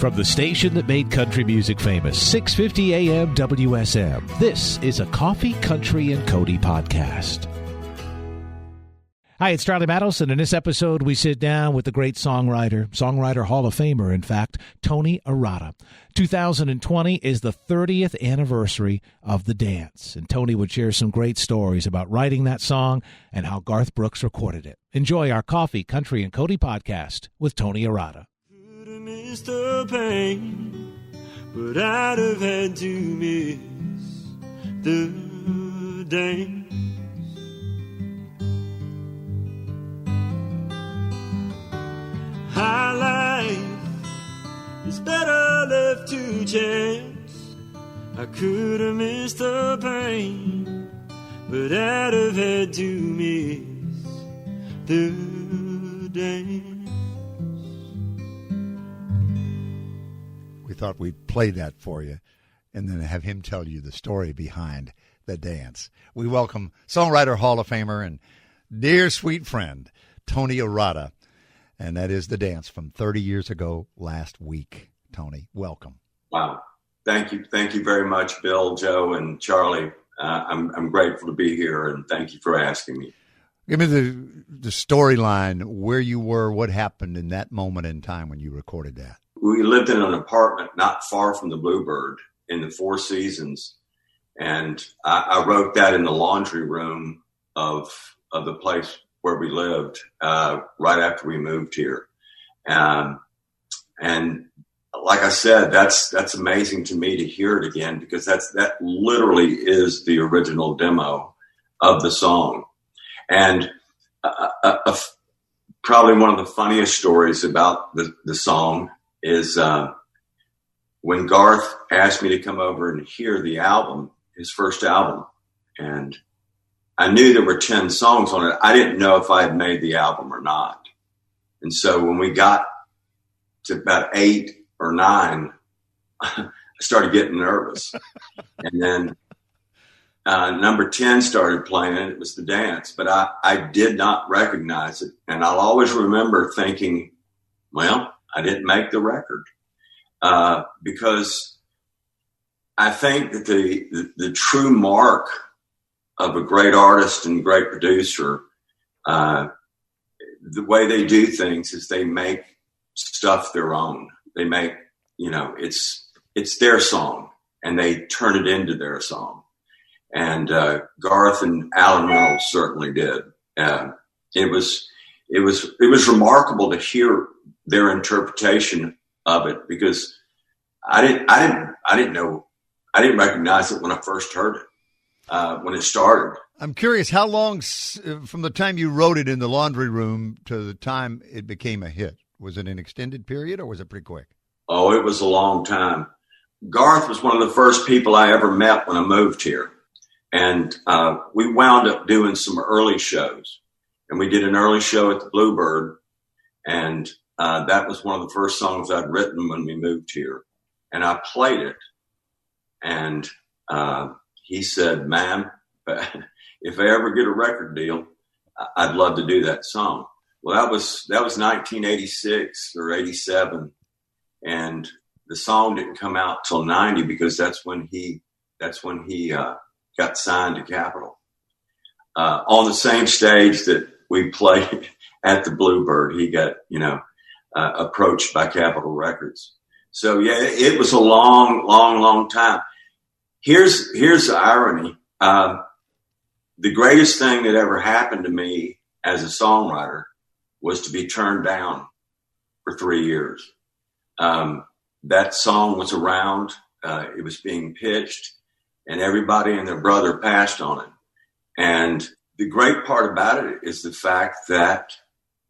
From the station that made country music famous, 650 AM WSM, this is a Coffee, Country, and Cody podcast. Hi, it's Charlie Mattles, and in this episode, we sit down with the great songwriter Hall of Famer, in fact, Tony Arata. 2020 is the 30th anniversary of The Dance, and Tony would share some great stories about writing that song and how Garth Brooks recorded it. Enjoy our Coffee, Country, and Cody podcast with Tony Arata. Could have missed the pain, but I'd have had to miss the dance. High life is better left to chance. I could have missed the pain, but I'd have had to miss the dance. We thought we'd play that for you and then have him tell you the story behind The Dance. We welcome songwriter, Hall of Famer, and dear sweet friend, Tony Arata. And that is The Dance from 30 years ago last week. Tony, welcome. Wow. Thank you. Thank you very much, Bill, Joe, and Charlie. I'm grateful to be here, and thank you for asking me. Give me the storyline, where you were, what happened in that moment in time when you recorded that. We lived in an apartment not far from the Bluebird in the Four Seasons, and I wrote that in the laundry room of the place where we lived right after we moved here. And like I said, that's amazing to me to hear it again, because that literally is the original demo of the song. And probably one of the funniest stories about the song is when Garth asked me to come over and hear the album, his first album, and I knew there were 10 songs on it. I didn't know if I had made the album or not. And so when we got to about 8 or 9, I started getting nervous. And then number 10 started playing, and it was The Dance. But I did not recognize it. And I'll always remember thinking, well, I didn't make the record. Because I think that the true mark of a great artist and great producer, the way they do things is they make stuff their own. They make, it's their song, and they turn it into their song. And Garth and Alan Reynolds certainly did. It was remarkable to hear their interpretation of it, because I didn't recognize it when I first heard it. When it started. I'm curious, how long from the time you wrote it in the laundry room to the time it became a hit? Was it an extended period, or was it pretty quick? Oh, it was a long time. Garth was one of the first people I ever met when I moved here. And we wound up doing some early shows. And we did an early show at the Bluebird. And that was one of the first songs I'd written when we moved here. And I played it. And he said, "Man, if I ever get a record deal, I'd love to do that song." Well, that was 1986 or 87, and the song didn't come out till 90, because that's when he got signed to Capitol. On the same stage that we played at the Bluebird, he got approached by Capitol Records. So yeah, it was a long time. Here's the irony. The greatest thing that ever happened to me as a songwriter was to be turned down for 3 years. That song was around. It was being pitched, and everybody and their brother passed on it. And the great part about it is the fact that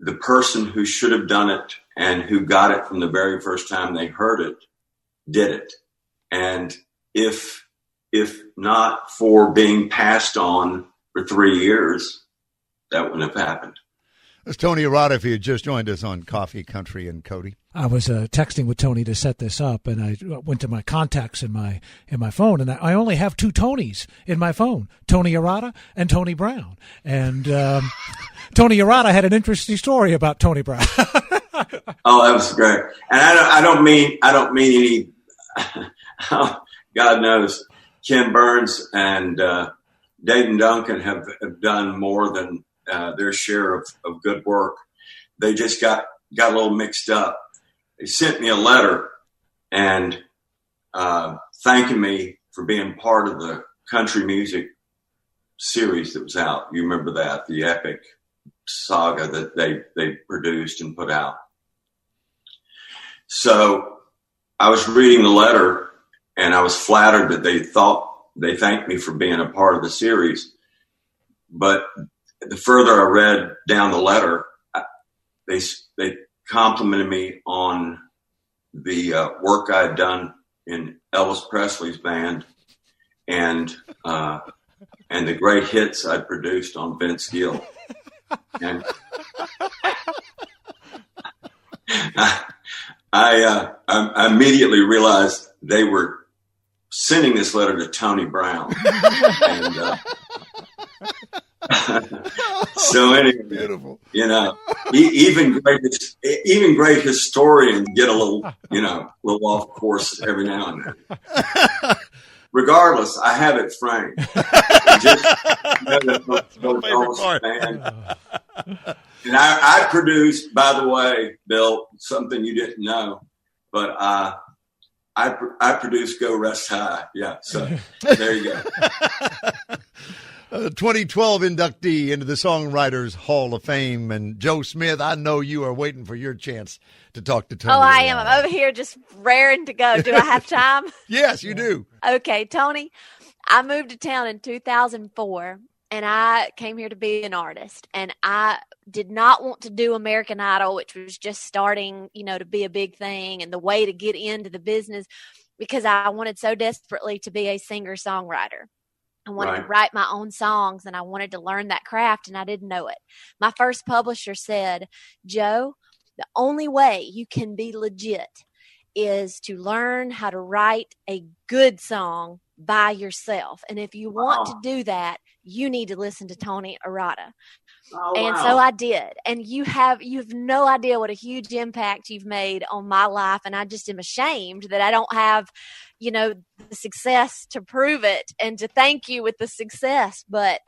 the person who should have done it and who got it from the very first time they heard it did it. And if not for being passed on for 3 years, that wouldn't have happened. It's Tony Arata, if you just joined us on Coffee, Country, and Cody. I was texting with Tony to set this up, and I went to my contacts in my phone, and I only have 2 Tonys in my phone, Tony Arata and Tony Brown. And Tony Arata had an interesting story about Tony Brown. Oh, that was great. And I don't mean any, God knows, Ken Burns and Dayton Duncan have done more than their share of good work. They just got a little mixed up. They sent me a letter and thanking me for being part of the country music series that was out. You remember that, the epic saga that they produced and put out. So I was reading the letter and I was flattered that they thanked me for being a part of the series. But the further I read down the letter, they complimented me on the work I had done in Elvis Presley's band and the great hits I'd produced on Vince Gill. And I immediately realized they were sending this letter to Tony Brown. And so anyway, beautiful. You know, even great historians get a little off course every now and then. Regardless, I have it framed. And I produced, by the way, Bill, something you didn't know, but I produced Go Rest High. Yeah, so there you go. 2012 inductee into the Songwriters Hall of Fame. And Joe Smith, I know you are waiting for your chance to talk to Tony. Oh, I am. I'm over here just raring to go. Do I have time? Yes, you do. Okay, Tony, I moved to town in 2004, and I came here to be an artist. And I did not want to do American Idol, which was just starting, to be a big thing and the way to get into the business, because I wanted so desperately to be a singer-songwriter. I wanted to write my own songs, and I wanted to learn that craft, and I didn't know it. My first publisher said, Joe, the only way you can be legit is to learn how to write a good song by yourself. And if you want to do that, you need to listen to Tony Arata. Oh, and wow. so I did. And you have no idea what a huge impact you've made on my life. And I just am ashamed that I don't have, the success to prove it and to thank you with the success. But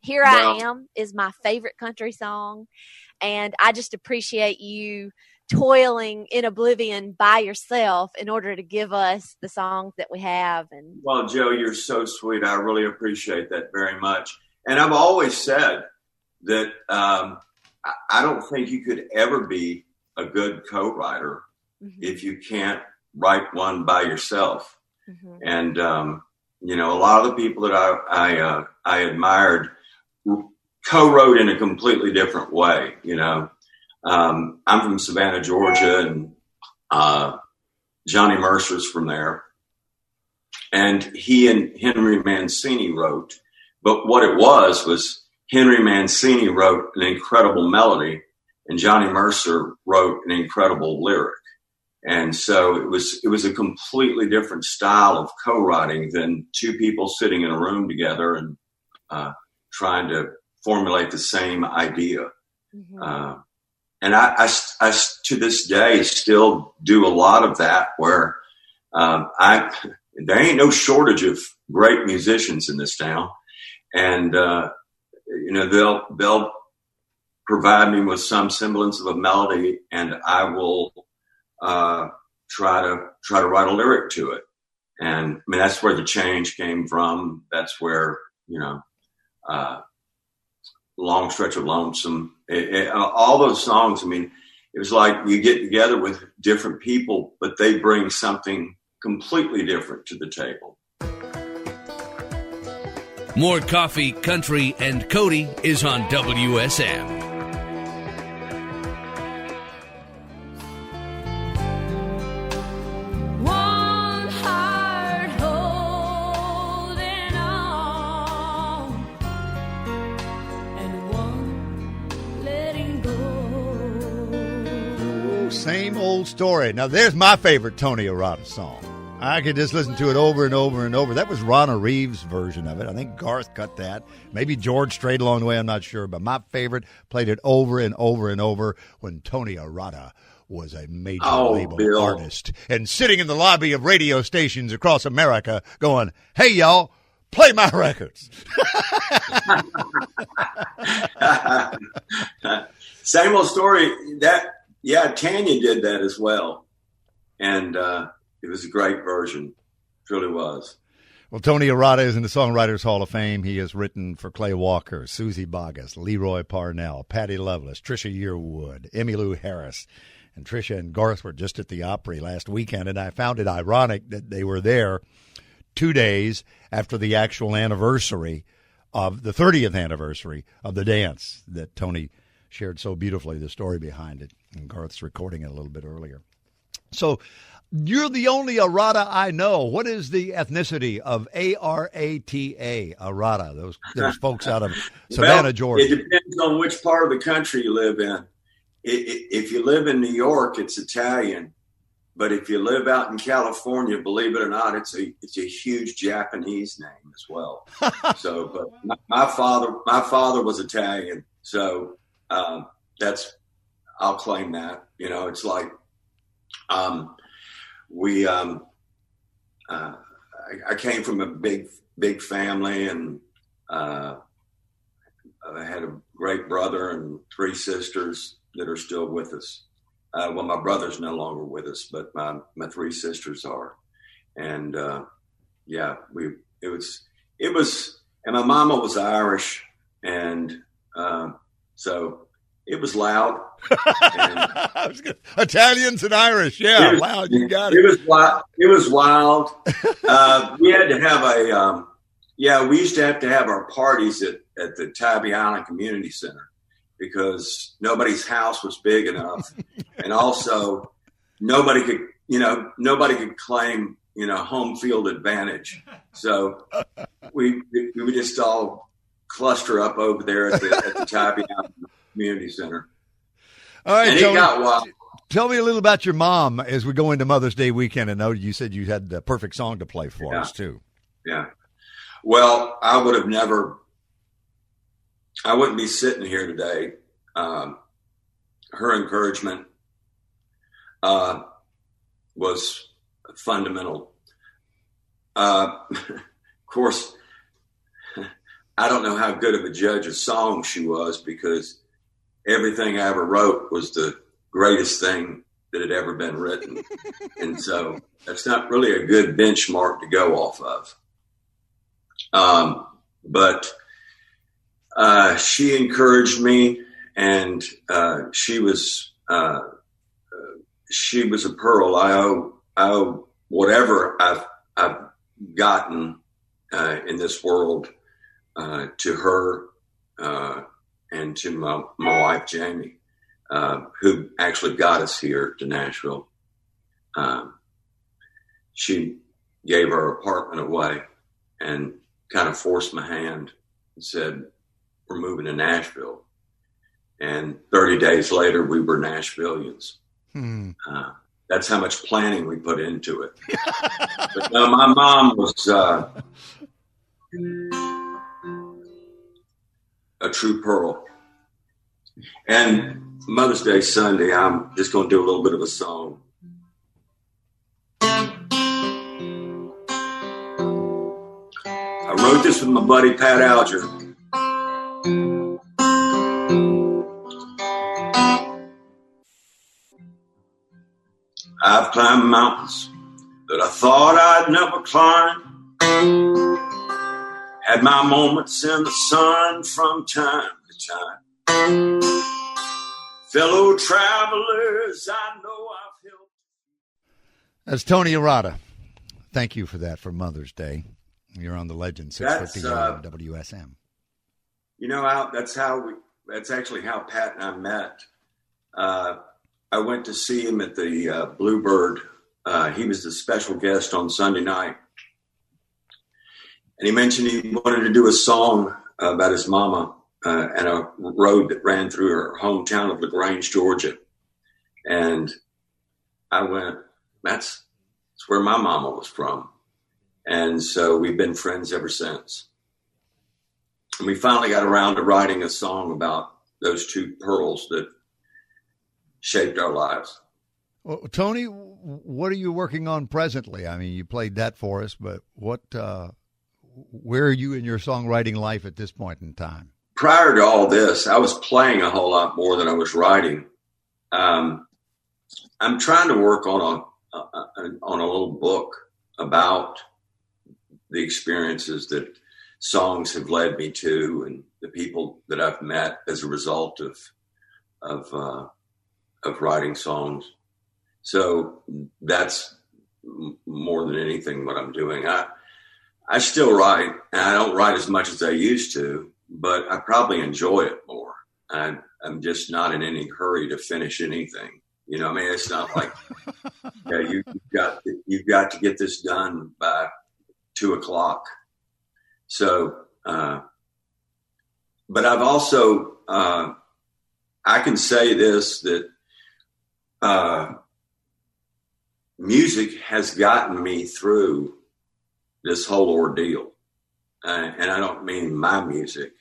Here I Am is my favorite country song. And I just appreciate you toiling in oblivion by yourself in order to give us the songs that we have. And well, Joe, you're so sweet. I really appreciate that very much. And I've always said that I don't think you could ever be a good co-writer if you can't write one by yourself. And a lot of the people that I admired co-wrote in a completely different way. I'm from Savannah, Georgia, and Johnny Mercer's from there. And he and Henry Mancini wrote. But what it was Henry Mancini wrote an incredible melody, and Johnny Mercer wrote an incredible lyric. And so it was a completely different style of co-writing than two people sitting in a room together and trying to formulate the same idea. And I to this day still do a lot of that, where there ain't no shortage of great musicians in this town, and they'll provide me with some semblance of a melody, and I will try to write a lyric to it. And I mean, that's where the change came from. That's where Long Stretch of Lonesome, all those songs. I mean, it was like you get together with different people, but they bring something completely different to the table. More Coffee, Country, and Cody is on WSM. One heart holding on, and one letting go. Same old story. Now, there's my favorite Tony Arata song. I could just listen to it over and over and over. That was Ronna Reeves' version of it. I think Garth cut that. Maybe George strayed along the way. I'm not sure. But my favorite played it over and over and over when Tony Arata was a major label Bill. artist and sitting in the lobby of radio stations across America going, hey, y'all, play my records. Same old story. Tanya did that as well. And it was a great version. It really was. Well, Tony Arata is in the Songwriters Hall of Fame. He has written for Clay Walker, Susie Boggess, Leroy Parnell, Patty Loveless, Trisha Yearwood, Emmylou Harris. And Trisha and Garth were just at the Opry last weekend, and I found it ironic that they were there 2 days after the actual anniversary of the 30th anniversary of the dance that Tony shared so beautifully, the story behind it. And Garth's recording it a little bit earlier. So you're the only Arata I know. What is the ethnicity of Arata, Arata, those folks out of Savannah, Georgia? It depends on which part of the country you live in. If you live in New York, it's Italian. But if you live out in California, believe it or not, it's a huge Japanese name as well. So, but my father was Italian. So I'll claim that. You know, it's like I came from a big family, and I had a great brother and 3 sisters that are still with us. Well, my brother's no longer with us, but my 3 sisters are. And it was, and my mama was Irish, and so it was loud. And Italians and Irish, loud. You got it. It was wild. It was wild. We had to have we used to have our parties at the Tybee Island Community Center, because nobody's house was big enough, and also nobody could claim home field advantage. So we would just all cluster up over there at the Tybee Island Community Center. All right, and Tony, it got wild. Tell me a little about your mom as we go into Mother's Day weekend. I know you said you had the perfect song to play for us too. Yeah. Well, I wouldn't be sitting here today. Her encouragement was fundamental. Of course, I don't know how good of a judge of songs she was, because everything I ever wrote was the greatest thing that had ever been written. And so that's not really a good benchmark to go off of. But she encouraged me, and she was a pearl. I owe whatever I've gotten in this world to her and to my wife Jamie, who actually got us here to Nashville. She gave our apartment away and kind of forced my hand and said, "We're moving to Nashville." And 30 days later, we were Nashvillians. That's how much planning we put into it. But no, my mom was a true pearl. And Mother's Day Sunday, I'm just going to do a little bit of a song. I wrote this with my buddy Pat Alger. I've climbed mountains that I thought I'd never climb. Had my moments in the sun from time to time. Fellow travelers, I know I've helped. That's Tony Arata. Thank you for that for Mother's Day. You're on the Legend 650 WSM. You know, that's actually how Pat and I met. I went to see him at the Bluebird. He was the special guest on Sunday night. And he mentioned he wanted to do a song about his mama and a road that ran through her hometown of LaGrange, Georgia. And I went, that's It's where my mama was from. And so we've been friends ever since. And we finally got around to writing a song about those two pearls that shaped our lives. Well, Tony, what are you working on presently? I mean, you played that for us, but where are you in your songwriting life at this point in time? Prior to all this, I was playing a whole lot more than I was writing. I'm trying to work on a little book about the experiences that songs have led me to, and the people that I've met as a result of writing songs. So that's more than anything what I'm doing. I still write, and I don't write as much as I used to, but I probably enjoy it more. I'm just not in any hurry to finish anything. You know, I mean, it's not like you've got to get this done by 2:00. So, but I've also I can say this, that music has gotten me through this whole ordeal. And I don't mean my music.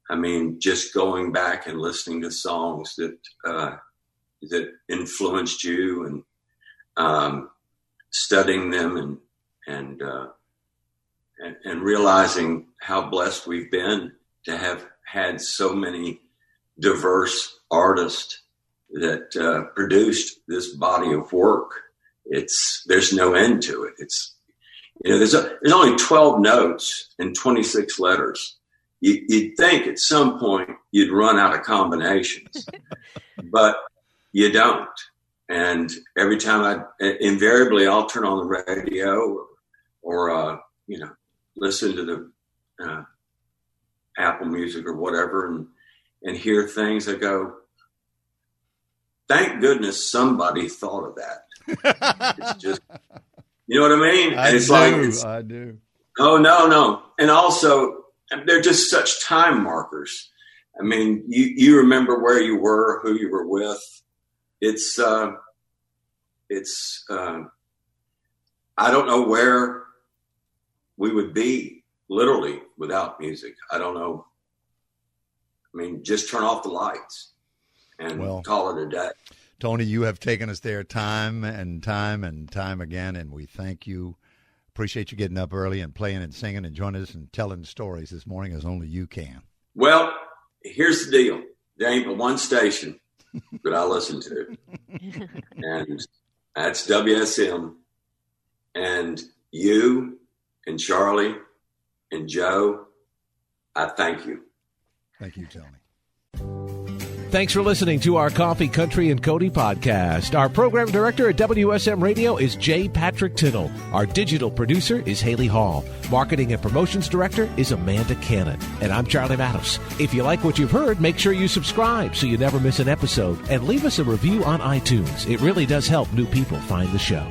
I mean, just going back and listening to songs that influenced you, and studying them, and realizing how blessed we've been to have had so many diverse artists that produced this body of work. There's no end to it. There's only 12 notes and 26 letters. You'd think at some point you'd run out of combinations, but you don't. And every time invariably I'll turn on the radio or listen to the Apple Music or whatever, and hear things. I go, thank goodness somebody thought of that. It's just, you know what I mean? I do. Oh, no. And also, they're just such time markers. I mean, you remember where you were, who you were with. I don't know where we would be literally without music. I don't know. I mean, just turn off the lights and call it a day. Tony, you have taken us there time and time again, and we thank you. Appreciate you getting up early and playing and singing and joining us and telling stories this morning as only you can. Well, here's the deal. There ain't but one station that I listen to, and that's WSM. And you and Charlie and Joe, I thank you. Thank you, Tony. Thanks for listening to our Coffee, Country, and Cody podcast. Our program director at WSM Radio is J. Patrick Tittle. Our digital producer is Haley Hall. Marketing and promotions director is Amanda Cannon. And I'm Charlie Matos. If you like what you've heard, make sure you subscribe so you never miss an episode. And leave us a review on iTunes. It really does help new people find the show.